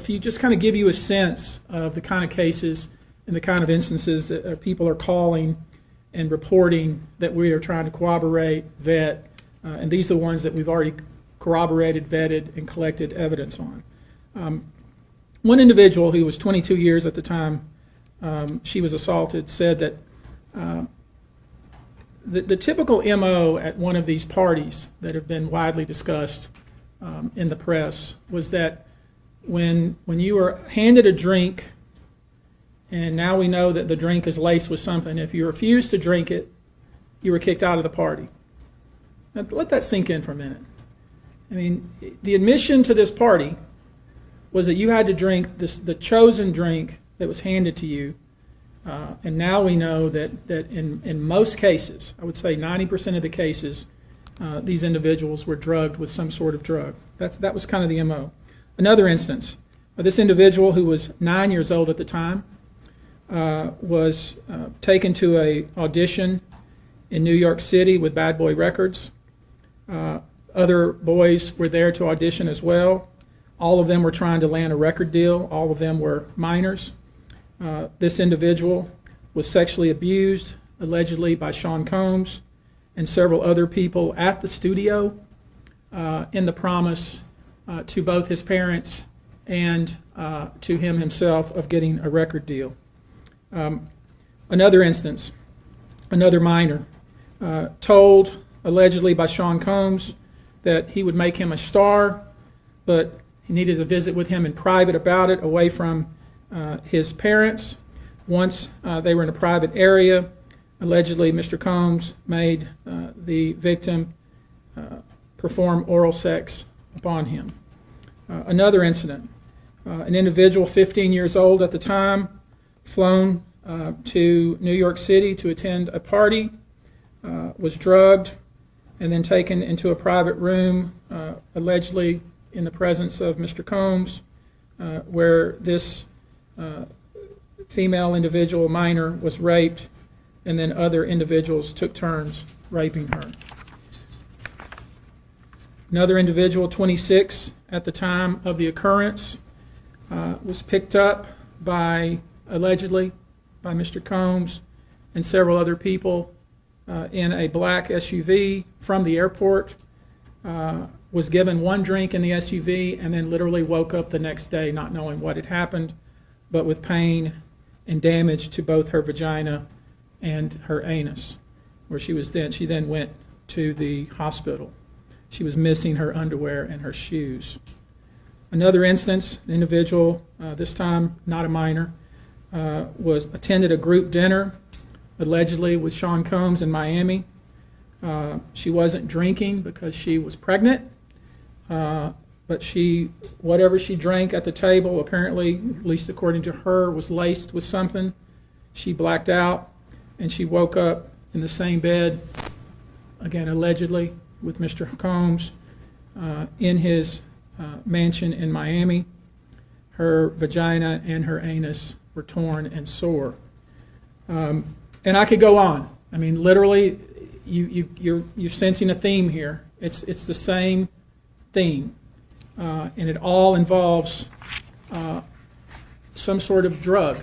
If you just kind of give you a sense of the kind of cases and the kind of instances that people are calling and reporting that we are trying to corroborate, vet, and these are the ones that we've already corroborated, vetted, and collected evidence on. One individual who was 22 years at the time she was assaulted said that the typical MO at one of these parties that have been widely discussed in the press was that when you were handed a drink, and now we know that the drink is laced with something, if you refused to drink it, you were kicked out of the party. Now, let that sink in for a minute. I mean, the admission to this party was that you had to drink the chosen drink that was handed to you, and now we know that in most cases, I would say 90% of the cases, these individuals were drugged with some sort of drug. That was kind of the MO. Another instance, this individual who was 9 years old at the time was taken to an audition in New York City with Bad Boy Records. Other boys were there to audition as well. All of them were trying to land a record deal. All of them were minors. This individual was sexually abused, allegedly by Sean Combs and several other people at the studio in the promise to both his parents and to him himself of getting a record deal. Another instance, another minor, told allegedly by Sean Combs that he would make him a star, but he needed to visit with him in private about it, away from his parents. Once they were in a private area, allegedly Mr. Combs made the victim perform oral sex upon him. Another incident, an individual 15 years old at the time, flown to New York City to attend a party, was drugged, and then taken into a private room, allegedly in the presence of Mr. Combs, where this female individual, minor, was raped, and then other individuals took turns raping her. Another individual, 26 at the time of the occurrence, was picked up allegedly by Mr. Combs and several other people in a black SUV from the airport, was given one drink in the SUV, and then literally woke up the next day not knowing what had happened, but with pain and damage to both her vagina and her anus, where she then went to the hospital. She was missing her underwear and her shoes. Another instance, an individual, this time not a minor, attended a group dinner, allegedly with Sean Combs in Miami. She wasn't drinking because she was pregnant, but whatever she drank at the table, apparently, at least according to her, was laced with something. She blacked out, and she woke up in the same bed, again allegedly, with Mr. Combs in his mansion in Miami. Her vagina and her anus were torn and sore. And I could go on. I mean, literally, you're sensing a theme here. It's the same theme, and it all involves some sort of drug.